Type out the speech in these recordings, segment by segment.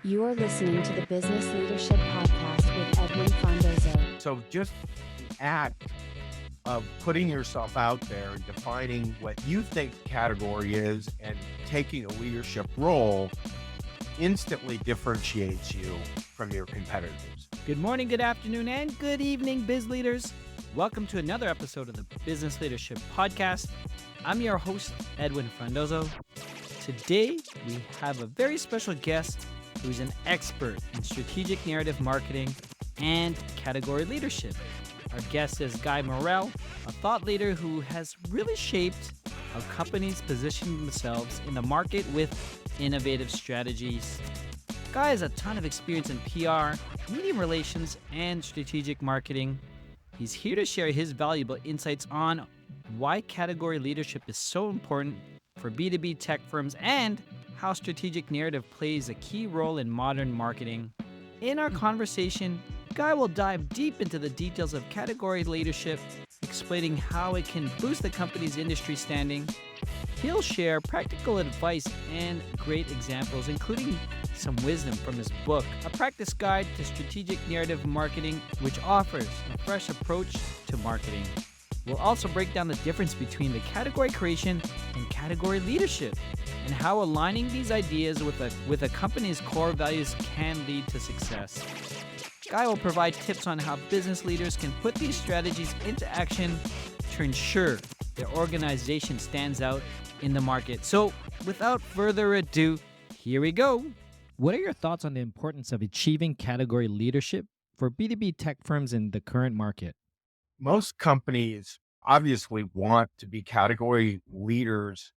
You are listening to the Business Leadership Podcast with Edwin Frondozo. So just the act of putting yourself out there and defining what you think category is and taking a leadership role instantly differentiates you from your competitors. Good morning, good afternoon, and good evening, biz leaders. Welcome to another episode of the Business Leadership Podcast. I'm your host, Edwin Frondozo. Today, we have a very special guest who's an expert in strategic narrative marketing and category leadership. Our guest is Guy Murrel, a thought leader who has really shaped how companies position themselves in the market with innovative strategies. Guy has a ton of experience in PR, media relations, and strategic marketing. He's here to share his valuable insights on why category leadership is so important for B2B tech firms and how strategic narrative plays a key role in modern marketing. In our conversation, Guy will dive deep into the details of category leadership, explaining how it can boost the company's industry standing. He'll share practical advice and great examples, including some wisdom from his book, A Practice Guide to Strategic Narrative Marketing, which offers a fresh approach to marketing. We'll also break down the difference between the category creation and category leadership, and how aligning these ideas with a company's core values can lead to success. Guy will provide tips on how business leaders can put these strategies into action to ensure their organization stands out in the market. So, without further ado, here we go. What are your thoughts on the importance of achieving category leadership for B2B tech firms in the current market? Most companies obviously want to be category leaders,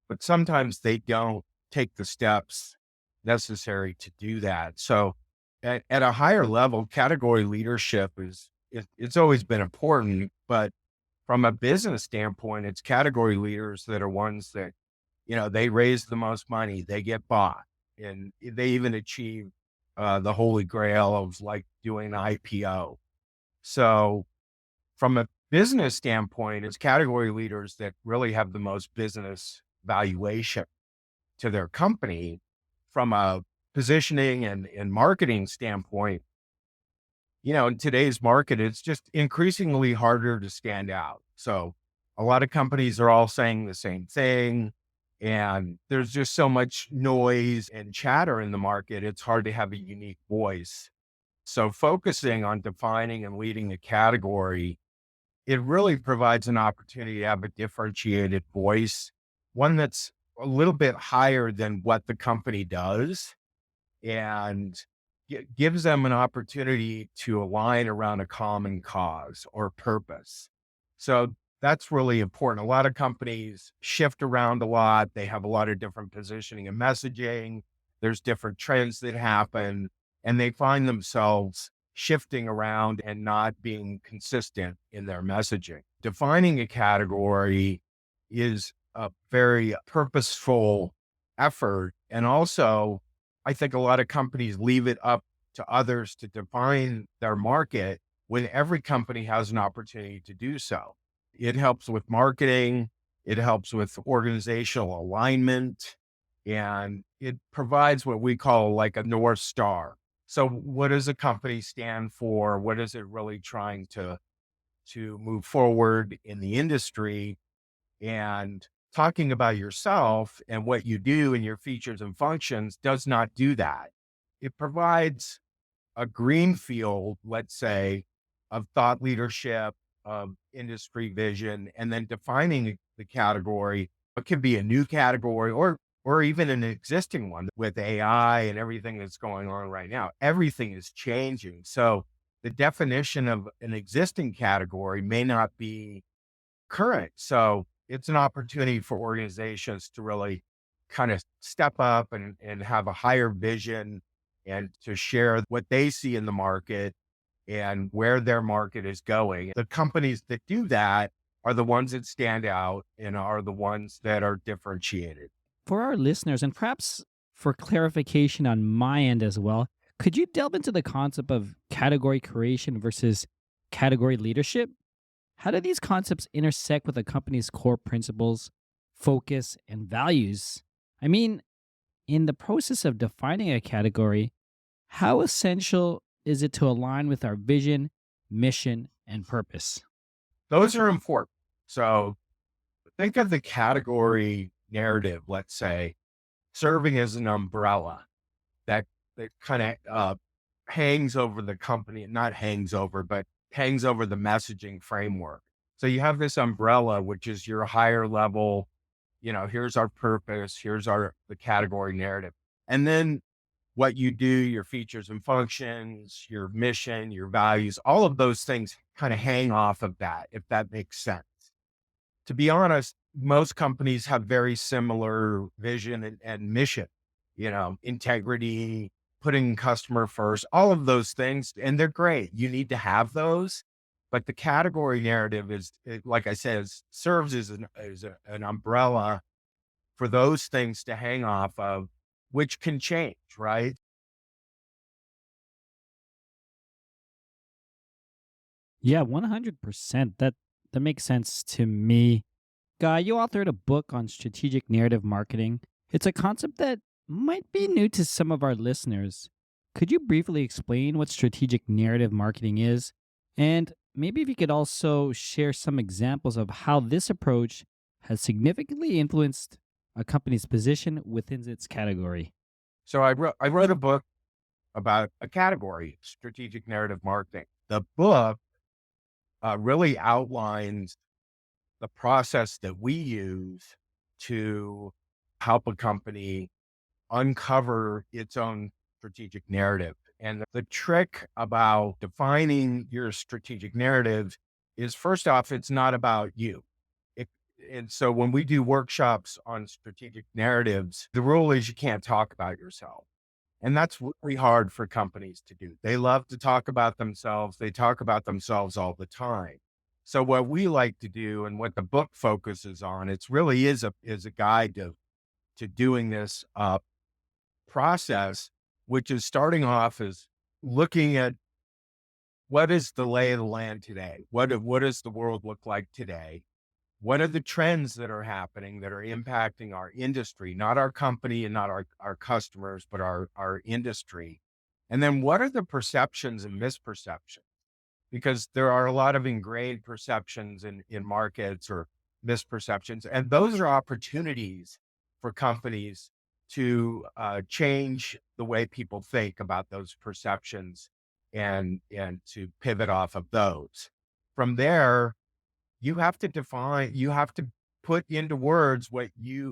but sometimes they don't take the steps necessary to do that. So at a higher level, category leadership it's always been important, but from a business standpoint, it's category leaders that are ones that, they raise the most money, they get bought, and they even achieve the holy grail of like doing an IPO. So from a business standpoint, it's category leaders that really have the most business valuation to their company. From a positioning and marketing standpoint, in today's market, it's just increasingly harder to stand out. So a lot of companies are all saying the same thing, and there's just so much noise and chatter in the market. It's hard to have a unique voice. So focusing on defining and leading the category, it really provides an opportunity to have a differentiated voice, one that's a little bit higher than what the company does, and gives them an opportunity to align around a common cause or purpose. So that's really important. A lot of companies shift around a lot. They have a lot of different positioning and messaging. There's different trends that happen, and they find themselves shifting around and not being consistent in their messaging. Defining a category is a very purposeful effort. And also, I think a lot of companies leave it up to others to define their market when every company has an opportunity to do so. It helps with marketing. It helps with organizational alignment, and it provides what we call like a North Star. So what does a company stand for? What is it really trying to move forward in the industry? And talking about yourself and what you do and your features and functions does not do that. It provides a green field, let's say, of thought leadership, of industry vision, and then defining the category. It could be a new category or even an existing one with AI and everything that's going on right now. Everything is changing. So the definition of an existing category may not be current. So it's an opportunity for organizations to really kind of step up and have a higher vision and to share what they see in the market and where their market is going. The companies that do that are the ones that stand out and are the ones that are differentiated. For our listeners, and perhaps for clarification on my end as well, could you delve into the concept of category creation versus category leadership? How do these concepts intersect with a company's core principles, focus, and values? I mean, in the process of defining a category, how essential is it to align with our vision, mission, and purpose? Those are important. So think of the category narrative, let's say, serving as an umbrella that kind of hangs over the company, not hangs over, but hangs over the messaging framework. So you have this umbrella, which is your higher level, here's our purpose, here's the category narrative. And then what you do, your features and functions, your mission, your values, all of those things kind of hang off of that, if that makes sense. To be honest, most companies have very similar vision and mission, integrity, putting customer first, all of those things. And they're great. You need to have those. But the category narrative like I said, serves as an umbrella for those things to hang off of, which can change, right? Yeah, 100%. That makes sense to me. Guy, you authored a book on strategic narrative marketing. It's a concept that might be new to some of our listeners. Could you briefly explain what strategic narrative marketing is? And maybe if you could also share some examples of how this approach has significantly influenced a company's position within its category. So I wrote a book about a category, strategic narrative marketing. The book really outlines the process that we use to help a company uncover its own strategic narrative. And the trick about defining your strategic narrative is, first off, it's not about you. It, and so when we do workshops on strategic narratives, the rule is you can't talk about yourself. And that's really hard for companies to do. They love to talk about themselves. They talk about themselves all the time. So what we like to do and what the book focuses on, it's really is a guide to doing this process, which is starting off as looking at what is the lay of the land today? What does the world look like today? What are the trends that are happening that are impacting our industry, not our company and not our customers, but our industry? And then what are the perceptions and misperceptions? Because there are a lot of ingrained perceptions in markets or misperceptions. And those are opportunities for companies to change the way people think about those perceptions and to pivot off of those. From there, you have to put into words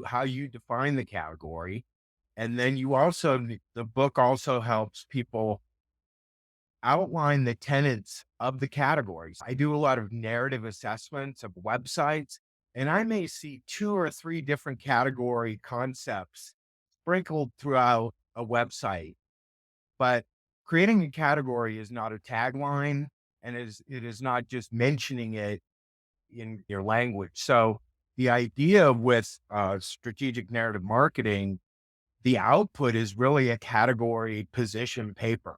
how you define the category. And then the book also helps people outline the tenets of the categories. I do a lot of narrative assessments of websites, and I may see two or three different category concepts sprinkled throughout a website. But creating a category is not a tagline, and it is not just mentioning it in your language. So the idea with strategic narrative marketing, the output is really a category position paper.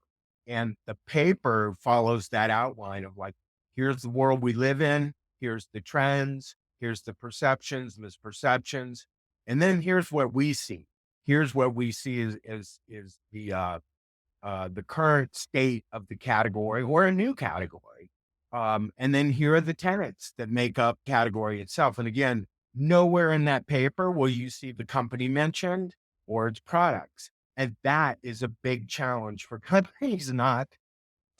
And the paper follows that outline of like, here's the world we live in, here's the trends, here's the perceptions, misperceptions, and then here's what we see. Here's what we see is the current state of the category or a new category. And then here are the tenets that make up category itself. And again, nowhere in that paper will you see the company mentioned or its products. And that is a big challenge for companies not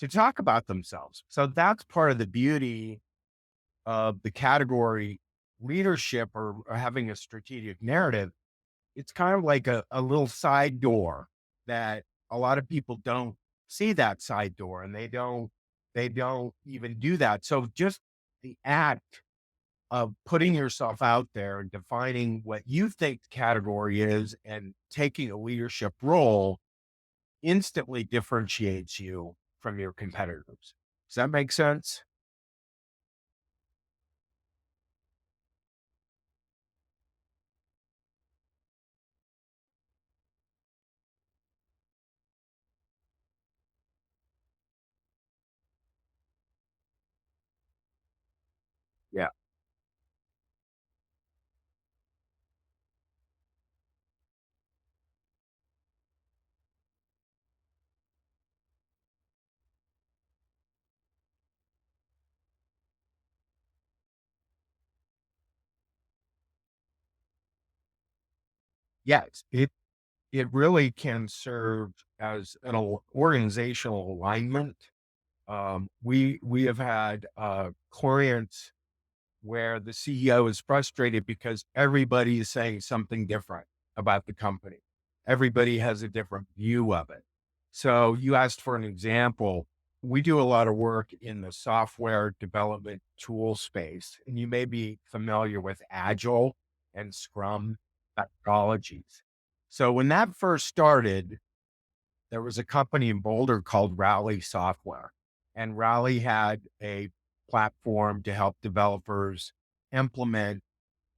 to talk about themselves. So that's part of the beauty of the category leadership or having a strategic narrative. It's kind of like a little side door that a lot of people don't see, that side door, and they don't even do that. So just the act of putting yourself out there and defining what you think the category is and taking a leadership role instantly differentiates you from your competitors. Does that make sense? Yeah. Yes, it really can serve as an organizational alignment. We have had clients where the CEO is frustrated because everybody is saying something different about the company. Everybody has a different view of it. So you asked for an example. We do a lot of work in the software development tool space, and you may be familiar with Agile and Scrum methodologies. So when that first started, there was a company in Boulder called Rally Software, and Rally had a platform to help developers implement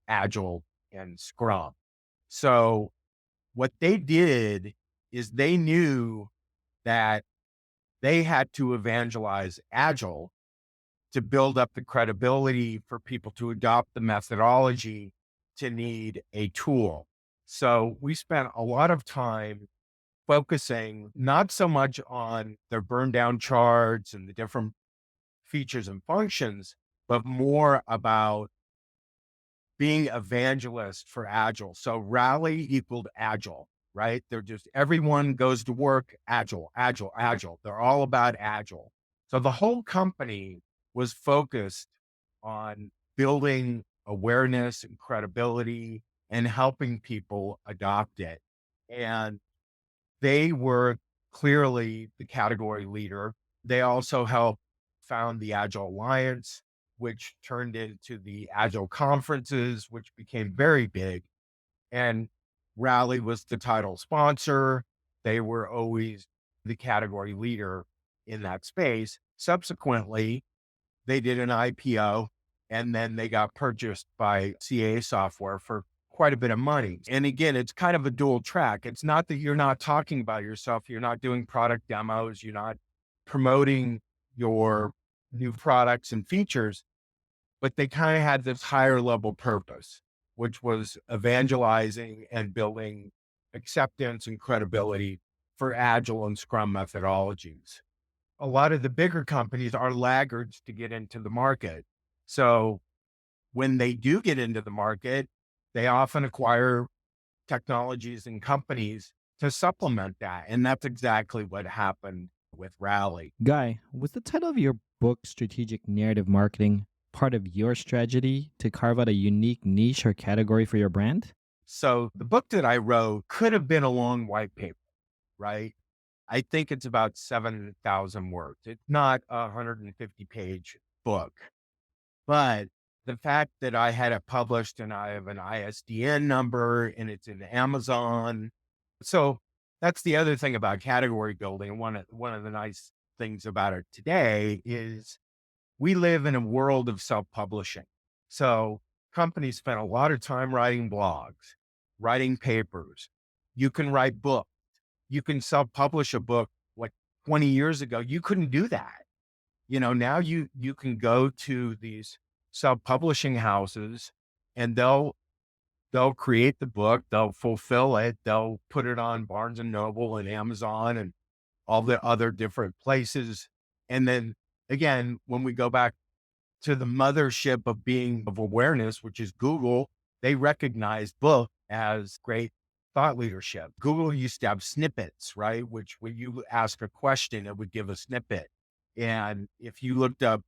Agile and Scrum. So what they did is they knew that they had to evangelize Agile to build up the credibility for people to adopt the methodology to need a tool. So we spent a lot of time focusing not so much on their burn down charts and the different features and functions, but more about being evangelist for Agile. So Rally equaled Agile, right? They're just everyone goes to work Agile, Agile, Agile. They're all about Agile. So the whole company was focused on building awareness and credibility and helping people adopt it. And they were clearly the category leader. They also helped found the Agile Alliance, which turned into the Agile conferences, which became very big. And Rally was the title sponsor. They were always the category leader in that space. Subsequently, they did an IPO and then they got purchased by CA Software for quite a bit of money. And again, it's kind of a dual track. It's not that you're not talking about yourself, you're not doing product demos, you're not promoting your new products and features, but they kind of had this higher level purpose, which was evangelizing and building acceptance and credibility for Agile and Scrum methodologies. A lot of the bigger companies are laggards to get into the market. So when they do get into the market, they often acquire technologies and companies to supplement that. And that's exactly what happened with Rally. Guy, was the title of your book, Strategic Narrative Marketing, part of your strategy to carve out a unique niche or category for your brand? So the book that I wrote could have been a long white paper, right? I think it's about 7,000 words. It's not a 150-page book. But the fact that I had it published and I have an ISDN number and it's in Amazon. So that's the other thing about category building. One of the nice things about it today is we live in a world of self-publishing. So companies spend a lot of time writing blogs, writing papers. You can write books. You can self-publish a book. Like 20 years ago, you couldn't do that. Now you can go to these self-publishing houses and they'll create the book, they'll fulfill it, they'll put it on Barnes and Noble and Amazon and all the other different places. And then again, when we go back to the mothership of awareness, which is Google, they recognize book as great thought leadership. Google used to have snippets, right? Which when you ask a question, it would give a snippet. And if you looked up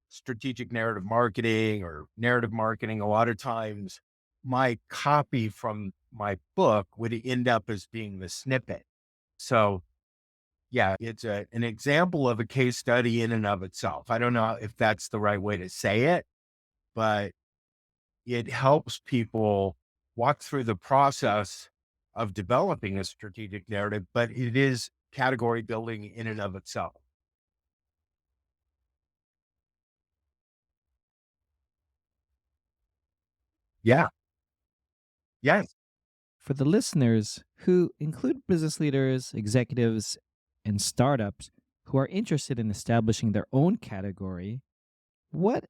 strategic narrative marketing or narrative marketing, a lot of times my copy from my book would end up as being the snippet. So yeah, it's an example of a case study in and of itself. I don't know if that's the right way to say it, but it helps people walk through the process of developing a strategic narrative, but it is category building in and of itself. Yeah. Yes. For the listeners who include business leaders, executives, and startups who are interested in establishing their own category, what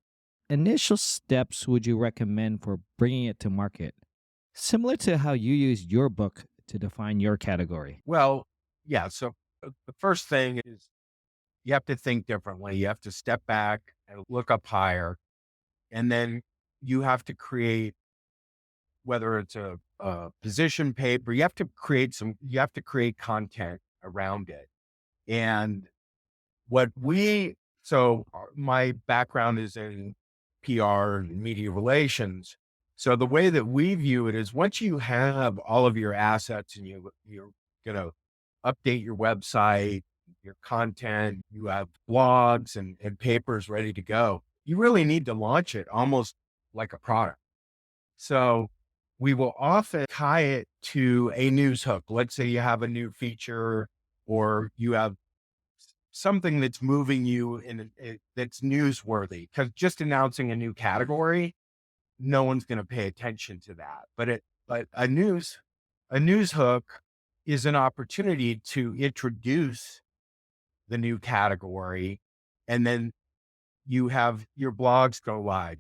initial steps would you recommend for bringing it to market? Similar to how you used your book to define your category. Well, yeah. So the first thing is you have to think differently. You have to step back and look up higher. And then you have to create whether it's a position paper, you have to create content around it. And what we, so my background is in PR and media relations. So the way that we view it is once you have all of your assets and you're going to update your website, your content, you have blogs and papers ready to go, you really need to launch it almost like a product. So we will often tie it to a news hook. Let's say you have a new feature or you have something that's moving you that's newsworthy, because just announcing a new category, no one's going to pay attention to that. But a news hook is an opportunity to introduce the new category. And then you have your blogs go live.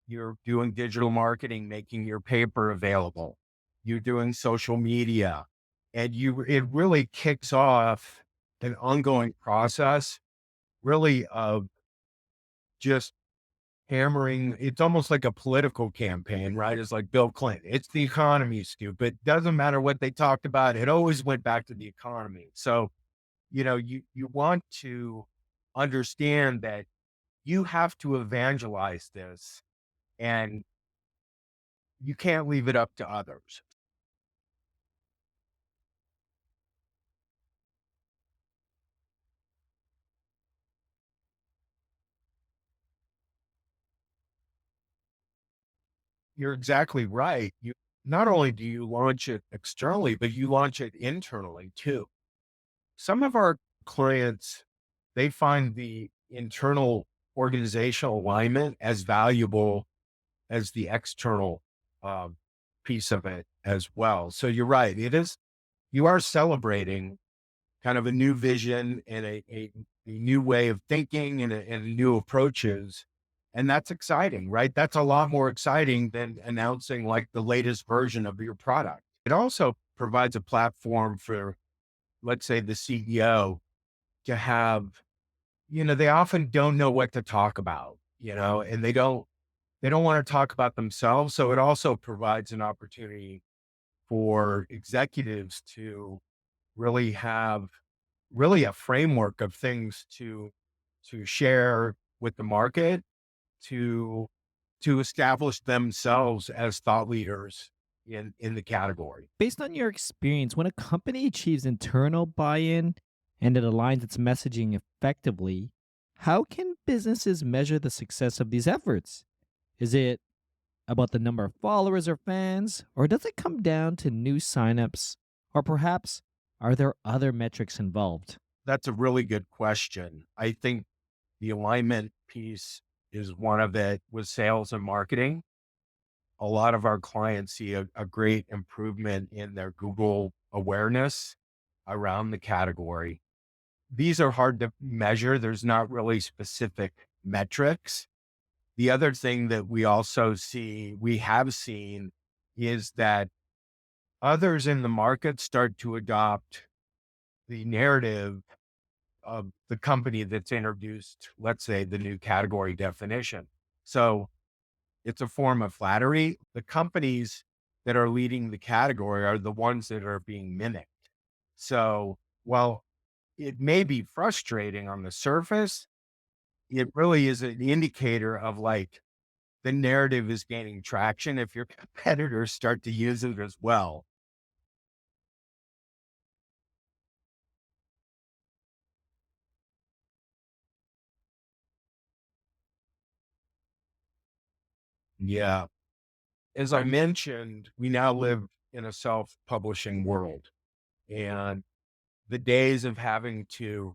You're doing digital marketing, making your paper available. You're doing social media, and it really kicks off an ongoing process, really, of just hammering. It's almost like a political campaign, right? It's like Bill Clinton. It's the economy, stupid. Doesn't matter what they talked about. It always went back to the economy. So, you want to understand that you have to evangelize this, and you can't leave it up to others. You're exactly right. You not only do you launch it externally, but you launch it internally too. Some of our clients, they find the internal organizational alignment as valuable as the external um, piece of it as well. So you're right. You are celebrating kind of a new vision and a new way of thinking and new approaches. And that's exciting, right? That's a lot more exciting than announcing like the latest version of your product. It also provides a platform for, let's say, the CEO to have, they often don't know what to talk about, and they don't want to talk about themselves. So it also provides an opportunity for executives to really have really a framework of things to share with the market, to establish themselves as thought leaders in the category. Based on your experience, when a company achieves internal buy in and it aligns its messaging effectively, how can businesses measure the success of these efforts? Is it about the number of followers or fans, or does it come down to new signups? Or perhaps are there other metrics involved? That's a really good question. I think the alignment piece is one of it with sales and marketing. A lot of our clients see a great improvement in their Google awareness around the category. These are hard to measure. There's not really specific metrics. The other thing that we have seen is that others in the market start to adopt the narrative of the company that's introduced, let's say, the new category definition. So it's a form of flattery. The companies that are leading the category are the ones that are being mimicked. So while it may be frustrating on the surface, it really is an indicator of like the narrative is gaining traction if your competitors start to use it as well. Yeah. As I mentioned, we now live in a self-publishing world, and the days of having to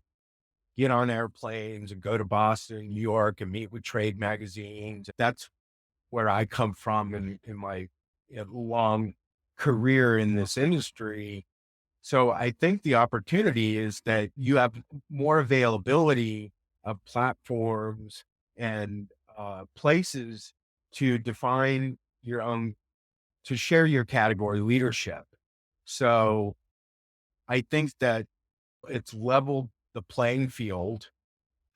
get on airplanes and go to Boston, New York, and meet with trade magazines, that's where I come from in my long career in this industry. So I think the opportunity is that you have more availability of platforms and places to define your own, to share your category leadership. So I think that it's leveled the playing field.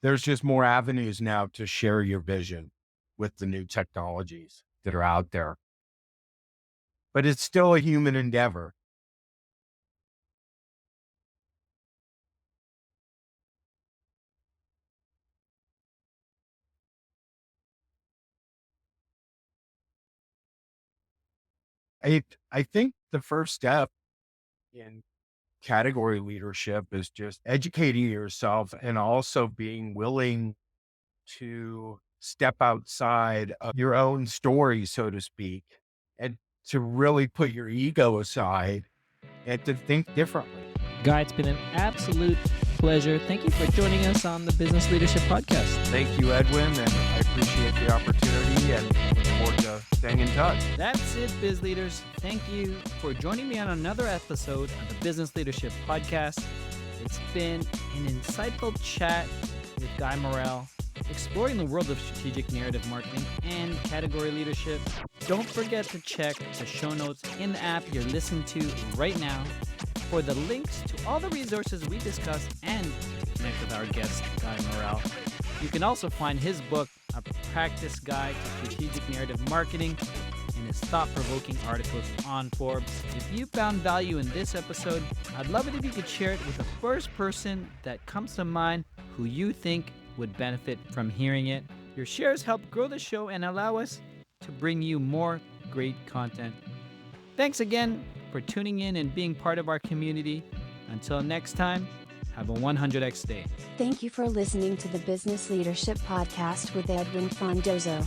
There's just more avenues now to share your vision with the new technologies that are out there. but it's still a human endeavor. I think the first step in category leadership is just educating yourself and also being willing to step outside of your own story, so to speak, and to really put your ego aside and to think differently. Guy, it's been an absolute pleasure. Thank you for joining us on the Business Leadership Podcast. Thank you, Edwin, and I appreciate the opportunity and look forward to staying in touch. That's it, Biz Leaders. Thank you for joining me on another episode of the Business Leadership Podcast. It's been an insightful chat with Guy Murrel, exploring the world of strategic narrative marketing and category leadership. Don't forget to check the show notes in the app you're listening to right now for the links to all the resources we discussed and to connect with our guest, Guy Murrel. You can also find his book, A Practice Guide to Strategic Narrative Marketing, and his thought-provoking articles on Forbes. If you found value in this episode, I'd love it if you could share it with the first person that comes to mind who you think would benefit from hearing it. Your shares help grow the show and allow us to bring you more great content. Thanks again for tuning in and being part of our community. Until next time, have a 100x day. Thank you for listening to the Business Leadership Podcast with Edwin Frondozo.